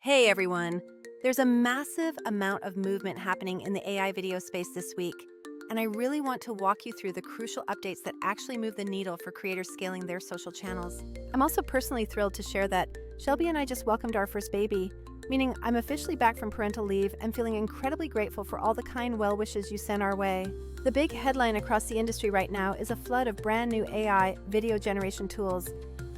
Hey everyone! There's a massive amount of movement happening in the AI video space this week, and I really want to walk you through the crucial updates that actually move the needle for creators scaling their social channels. I'm also personally thrilled to share that Shelby and I just welcomed our first baby, meaning I'm officially back from parental leave and feeling incredibly grateful for all the kind well wishes you sent our way. The big headline across the industry right now is a flood of brand new AI video generation tools,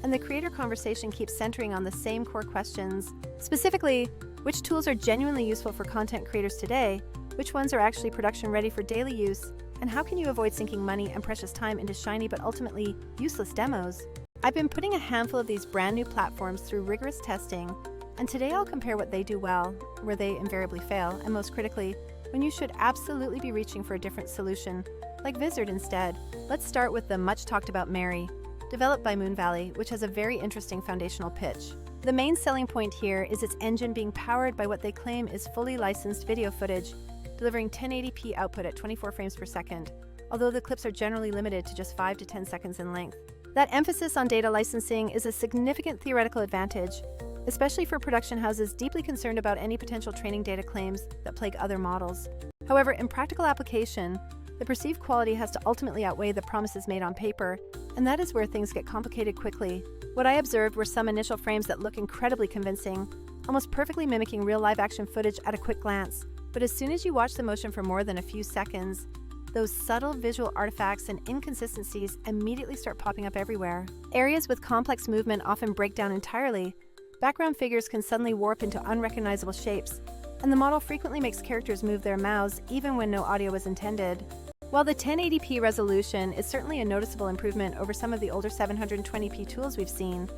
and the creator conversation keeps centering on the same core questions. Specifically, which tools are genuinely useful for content creators today, which ones are actually production ready for daily use, and how can you avoid sinking money and precious time into shiny but ultimately useless demos? I've been putting a handful of these brand new platforms through rigorous testing, and today I'll compare what they do well, where they invariably fail, and most critically, when you should absolutely be reaching for a different solution, like Vizard instead. Let's start with the much talked about Mary, developed by Moon Valley, which has a very interesting foundational pitch. The main selling point here is its engine being powered by what they claim is fully licensed video footage, delivering 1080p output at 24 frames per second, although the clips are generally limited to just 5 to 10 seconds in length. That emphasis on data licensing is a significant theoretical advantage, especially for production houses deeply concerned about any potential training data claims that plague other models. However, in practical application, the perceived quality has to ultimately outweigh the promises made on paper, and that is where things get complicated quickly. What I observed were some initial frames that look incredibly convincing, almost perfectly mimicking real live-action footage at a quick glance. But as soon as you watch the motion for more than a few seconds, those subtle visual artifacts and inconsistencies immediately start popping up everywhere. Areas with complex movement often break down entirely. Background figures can suddenly warp into unrecognizable shapes, and the model frequently makes characters move their mouths even when no audio was intended. While the 1080p resolution is certainly a noticeable improvement over some of the older 720p tools we've seen,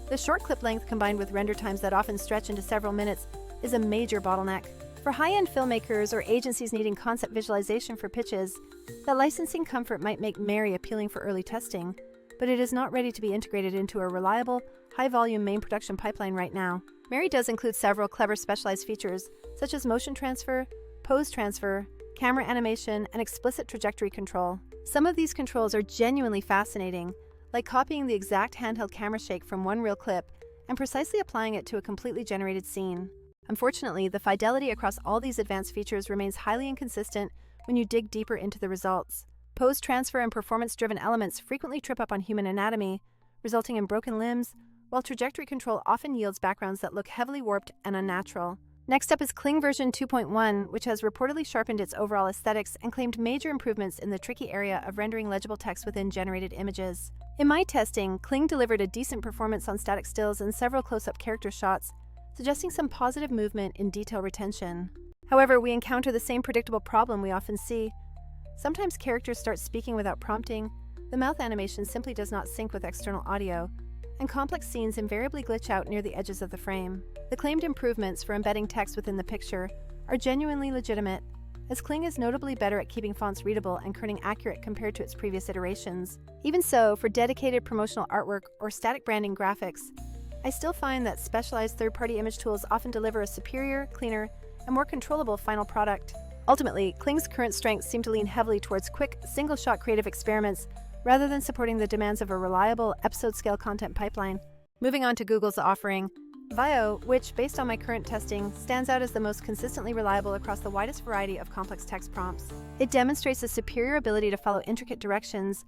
the short clip length combined with render times that often stretch into several minutes is a major bottleneck. For high-end filmmakers or agencies needing concept visualization for pitches, the licensing comfort might make Mary appealing for early testing, but it is not ready to be integrated into a reliable, high-volume main production pipeline right now. Mary does include several clever specialized features, such as motion transfer, pose transfer, camera animation, and explicit trajectory control. Some of these controls are genuinely fascinating, like copying the exact handheld camera shake from one real clip and precisely applying it to a completely generated scene. Unfortunately, the fidelity across all these advanced features remains highly inconsistent when you dig deeper into the results. Pose transfer and performance-driven elements frequently trip up on human anatomy, resulting in broken limbs, while trajectory control often yields backgrounds that look heavily warped and unnatural. Next up is Kling version 2.1, which has reportedly sharpened its overall aesthetics and claimed major improvements in the tricky area of rendering legible text within generated images. In my testing, Kling delivered a decent performance on static stills and several close-up character shots, suggesting some positive movement in detail retention. However, we encounter the same predictable problem we often see. Sometimes characters start speaking without prompting, the mouth animation simply does not sync with external audio, and complex scenes invariably glitch out near the edges of the frame. The claimed improvements for embedding text within the picture are genuinely legitimate, as Kling is notably better at keeping fonts readable and kerning accurate compared to its previous iterations. Even so, for dedicated promotional artwork or static branding graphics, I still find that specialized third-party image tools often deliver a superior, cleaner, and more controllable final product. Ultimately, Kling's current strengths seem to lean heavily towards quick, single-shot creative experiments rather than supporting the demands of a reliable, episode-scale content pipeline. Moving on to Google's offering, Vio, which, based on my current testing, stands out as the most consistently reliable across the widest variety of complex text prompts. It demonstrates a superior ability to follow intricate directions,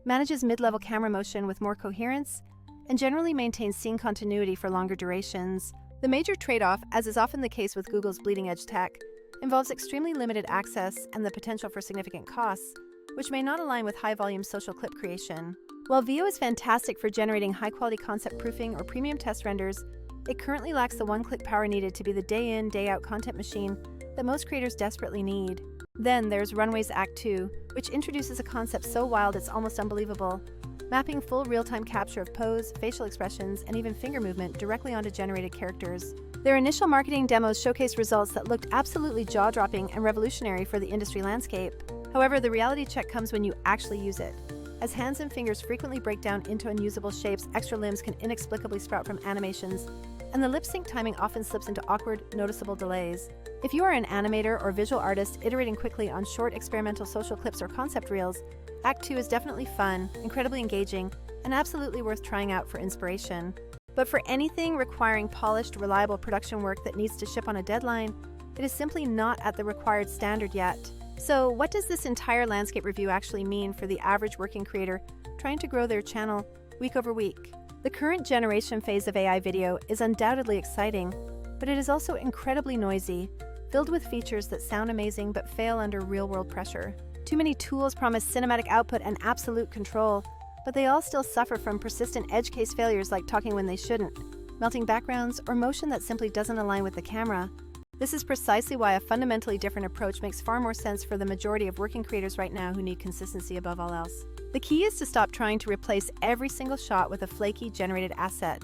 manages mid-level camera motion with more coherence, and generally maintains scene continuity for longer durations. The major trade-off, as is often the case with Google's bleeding-edge tech, involves extremely limited access and the potential for significant costs, which may not align with high-volume social clip creation. While Vio is fantastic for generating high-quality concept proofing or premium test renders, it currently lacks the one-click power needed to be the day-in, day-out content machine that most creators desperately need. Then there's Runway Act 2, which introduces a concept so wild it's almost unbelievable, mapping full real-time capture of pose, facial expressions, and even finger movement directly onto generated characters. Their initial marketing demos showcased results that looked absolutely jaw-dropping and revolutionary for the industry landscape. However, the reality check comes when you actually use it. As hands and fingers frequently break down into unusable shapes, extra limbs can inexplicably sprout from animations, and the lip-sync timing often slips into awkward, noticeable delays. If you are an animator or visual artist iterating quickly on short experimental social clips or concept reels, Act 2 is definitely fun, incredibly engaging, and absolutely worth trying out for inspiration. But for anything requiring polished, reliable production work that needs to ship on a deadline, it is simply not at the required standard yet. So, what does this entire landscape review actually mean for the average working creator trying to grow their channel week over week? The current generation phase of AI video is undoubtedly exciting, but it is also incredibly noisy, filled with features that sound amazing but fail under real-world pressure. Too many tools promise cinematic output and absolute control, but they all still suffer from persistent edge case failures like talking when they shouldn't, melting backgrounds, or motion that simply doesn't align with the camera. This is precisely why a fundamentally different approach makes far more sense for the majority of working creators right now who need consistency above all else. The key is to stop trying to replace every single shot with a flaky generated asset.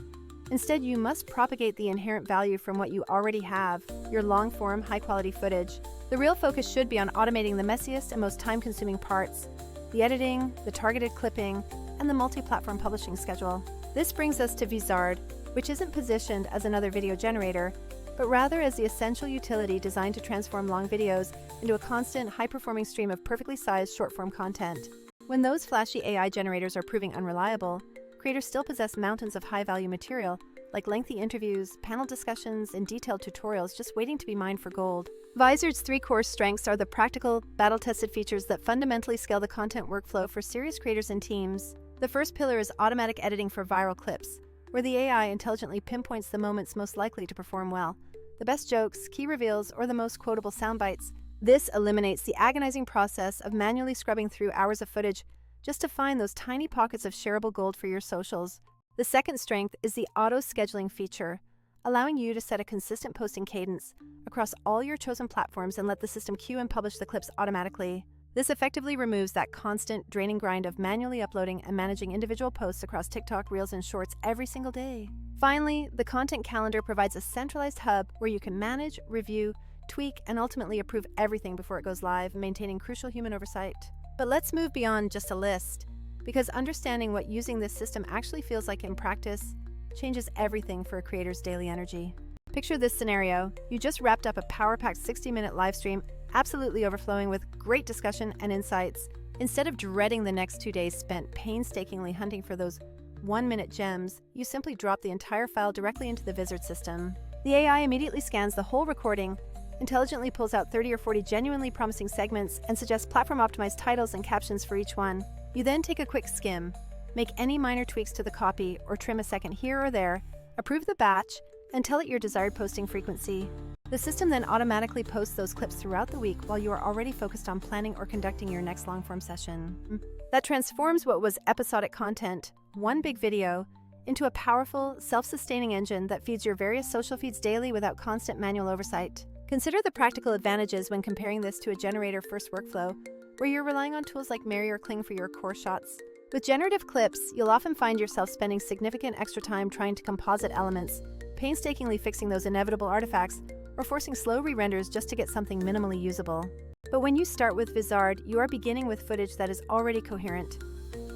Instead, you must propagate the inherent value from what you already have, your long-form, high-quality footage. The real focus should be on automating the messiest and most time-consuming parts, the editing, the targeted clipping, and the multi-platform publishing schedule. This brings us to Vizard, which isn't positioned as another video generator, but rather as the essential utility designed to transform long videos into a constant, high-performing stream of perfectly sized short-form content. When those flashy AI generators are proving unreliable, creators still possess mountains of high-value material, like lengthy interviews, panel discussions, and detailed tutorials just waiting to be mined for gold. Vizard's three core strengths are the practical, battle-tested features that fundamentally scale the content workflow for serious creators and teams. The first pillar is automatic editing for viral clips, where the AI intelligently pinpoints the moments most likely to perform well, the best jokes, key reveals, or the most quotable sound bites. This eliminates the agonizing process of manually scrubbing through hours of footage just to find those tiny pockets of shareable gold for your socials. The second strength is the auto-scheduling feature, allowing you to set a consistent posting cadence across all your chosen platforms and let the system queue and publish the clips automatically. This effectively removes that constant, draining grind of manually uploading and managing individual posts across TikTok, Reels, and Shorts every single day. Finally, the content calendar provides a centralized hub where you can manage, review, tweak, and ultimately approve everything before it goes live, maintaining crucial human oversight. But let's move beyond just a list, because understanding what using this system actually feels like in practice changes everything for a creator's daily energy. Picture this scenario. You just wrapped up a power-packed 60-minute live stream, absolutely overflowing with great discussion and insights. Instead of dreading the next 2 days spent painstakingly hunting for those one-minute gems, you simply drop the entire file directly into the Vizard system. The AI immediately scans the whole recording, intelligently pulls out 30 or 40 genuinely promising segments, and suggests platform-optimized titles and captions for each one. You then take a quick skim, make any minor tweaks to the copy, or trim a second here or there, approve the batch, and tell it your desired posting frequency. The system then automatically posts those clips throughout the week while you are already focused on planning or conducting your next long-form session. That transforms what was episodic content, one big video, into a powerful, self-sustaining engine that feeds your various social feeds daily without constant manual oversight. Consider the practical advantages when comparing this to a generator-first workflow, where you're relying on tools like Mary or Kling for your core shots. With generative clips, you'll often find yourself spending significant extra time trying to composite elements, painstakingly fixing those inevitable artifacts, or forcing slow re-renders just to get something minimally usable. But when you start with Vizard, you are beginning with footage that is already coherent.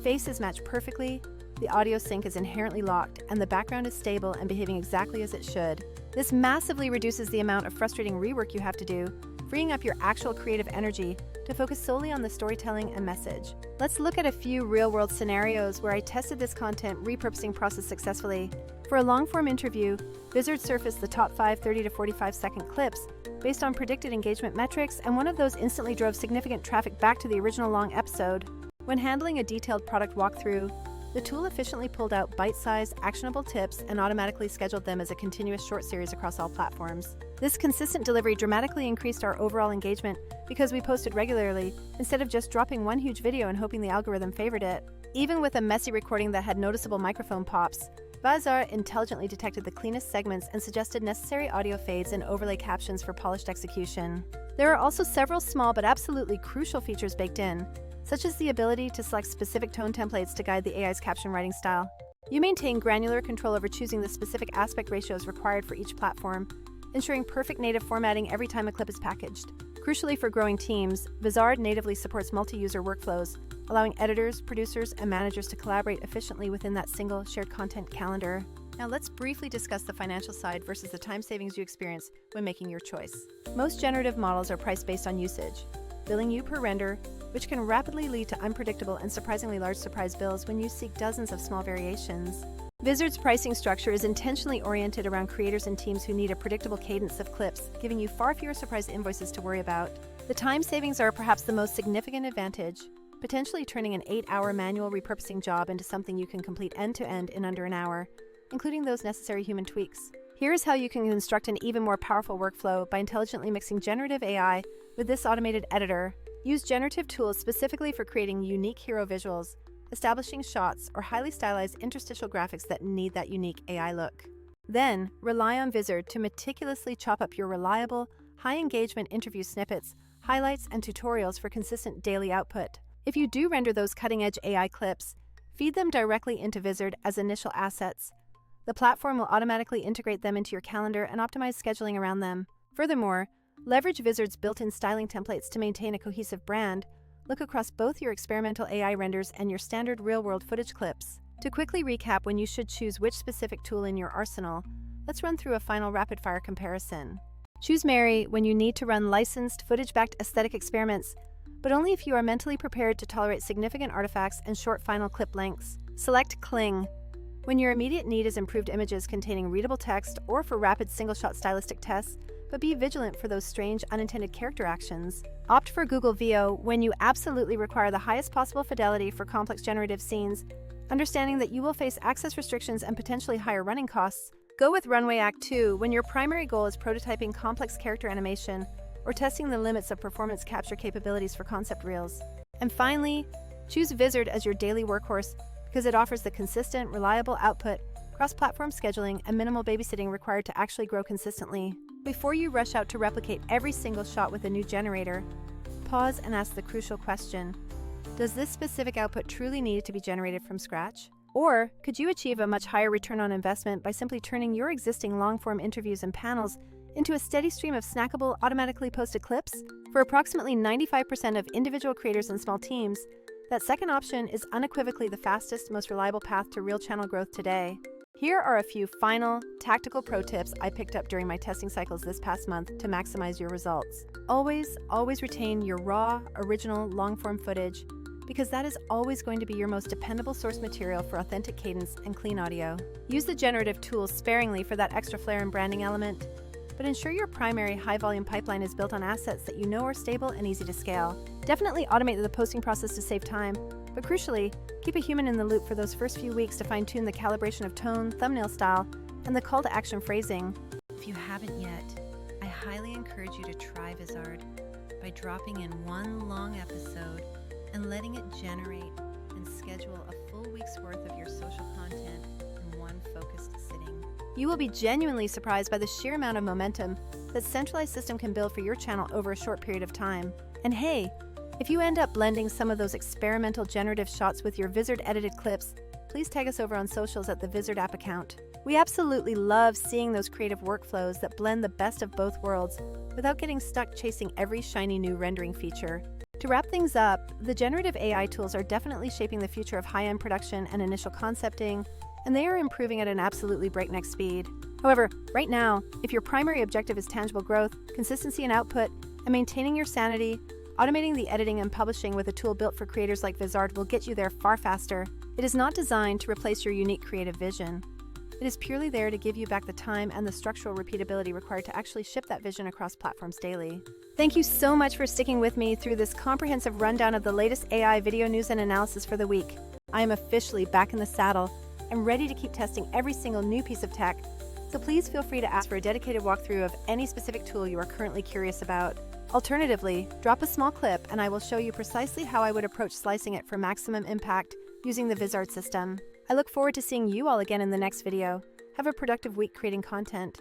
Faces match perfectly, the audio sync is inherently locked, and the background is stable and behaving exactly as it should. This massively reduces the amount of frustrating rework you have to do, freeing up your actual creative energy to focus solely on the storytelling and message. Let's look at a few real-world scenarios where I tested this content repurposing process successfully. For a long-form interview, Vizard surfaced the top 5 30 to 45-second clips based on predicted engagement metrics, and one of those instantly drove significant traffic back to the original long episode. When handling a detailed product walkthrough, the tool efficiently pulled out bite-sized, actionable tips and automatically scheduled them as a continuous short series across all platforms. This consistent delivery dramatically increased our overall engagement because we posted regularly, instead of just dropping one huge video and hoping the algorithm favored it. Even with a messy recording that had noticeable microphone pops, Vizard intelligently detected the cleanest segments and suggested necessary audio fades and overlay captions for polished execution. There are also several small but absolutely crucial features baked in, such as the ability to select specific tone templates to guide the AI's caption writing style. You maintain granular control over choosing the specific aspect ratios required for each platform, ensuring perfect native formatting every time a clip is packaged. Crucially for growing teams, Vizard natively supports multi-user workflows, allowing editors, producers, and managers to collaborate efficiently within that single shared content calendar. Now let's briefly discuss the financial side versus the time savings you experience when making your choice. Most generative models are priced based on usage, billing you per render, which can rapidly lead to unpredictable and surprisingly large surprise bills when you seek dozens of small variations. Vizard's pricing structure is intentionally oriented around creators and teams who need a predictable cadence of clips, giving you far fewer surprise invoices to worry about. The time savings are perhaps the most significant advantage, potentially turning an 8-hour manual repurposing job into something you can complete end-to-end in under an hour, including those necessary human tweaks. Here's how you can construct an even more powerful workflow by intelligently mixing generative AI with this automated editor. Use generative tools specifically for creating unique hero visuals, establishing shots, or highly stylized interstitial graphics that need that unique AI look. Then, rely on Vizard to meticulously chop up your reliable, high-engagement interview snippets, highlights, and tutorials for consistent daily output. If you do render those cutting-edge AI clips, feed them directly into Vizard as initial assets. The platform will automatically integrate them into your calendar and optimize scheduling around them. Furthermore, leverage Vizard's built-in styling templates to maintain a cohesive brand. Look across both your experimental AI renders and your standard real-world footage clips. To quickly recap when you should choose which specific tool in your arsenal, let's run through a final rapid-fire comparison. Choose Mary when you need to run licensed, footage-backed aesthetic experiments, but only if you are mentally prepared to tolerate significant artifacts and short final clip lengths. Select Cling when your immediate need is improved images containing readable text or for rapid single-shot stylistic tests, but be vigilant for those strange, unintended character actions. Opt for Google VO when you absolutely require the highest possible fidelity for complex generative scenes, understanding that you will face access restrictions and potentially higher running costs. Go with Runway Act 2 when your primary goal is prototyping complex character animation or testing the limits of performance capture capabilities for concept reels. And finally, choose Vizard as your daily workhorse because it offers the consistent, reliable output, cross-platform scheduling, and minimal babysitting required to actually grow consistently. Before you rush out to replicate every single shot with a new generator, pause and ask the crucial question: does this specific output truly need to be generated from scratch? Or could you achieve a much higher return on investment by simply turning your existing long-form interviews and panels into a steady stream of snackable, automatically posted clips? For approximately 95% of individual creators and small teams, that second option is unequivocally the fastest, most reliable path to real channel growth today. Here are a few final, tactical pro tips I picked up during my testing cycles this past month to maximize your results. Always retain your raw, original, long-form footage, because that is always going to be your most dependable source material for authentic cadence and clean audio. Use the generative tools sparingly for that extra flair and branding element, but ensure your primary high-volume pipeline is built on assets that you know are stable and easy to scale. Definitely automate the posting process to save time, but crucially, keep a human in the loop for those first few weeks to fine-tune the calibration of tone, thumbnail style, and the call-to-action phrasing. If you haven't yet, I highly encourage you to try Vizard by dropping in one long episode and letting it generate and schedule a full week's worth of your social content in one focused sitting. You will be genuinely surprised by the sheer amount of momentum that centralized system can build for your channel over a short period of time. And hey, if you end up blending some of those experimental generative shots with your Vizard-edited clips, please tag us over on socials at the Vizard app account. We absolutely love seeing those creative workflows that blend the best of both worlds without getting stuck chasing every shiny new rendering feature. To wrap things up, the generative AI tools are definitely shaping the future of high-end production and initial concepting, and they are improving at an absolutely breakneck speed. However, right now, if your primary objective is tangible growth, consistency in output, and maintaining your sanity, automating the editing and publishing with a tool built for creators like Vizard will get you there far faster. It is not designed to replace your unique creative vision. It is purely there to give you back the time and the structural repeatability required to actually ship that vision across platforms daily. Thank you so much for sticking with me through this comprehensive rundown of the latest AI video news and analysis for the week. I am officially back in the saddle and ready to keep testing every single new piece of tech, so please feel free to ask for a dedicated walkthrough of any specific tool you are currently curious about. Alternatively, drop a small clip and I will show you precisely how I would approach slicing it for maximum impact using the Vizard system. I look forward to seeing you all again in the next video. Have a productive week creating content.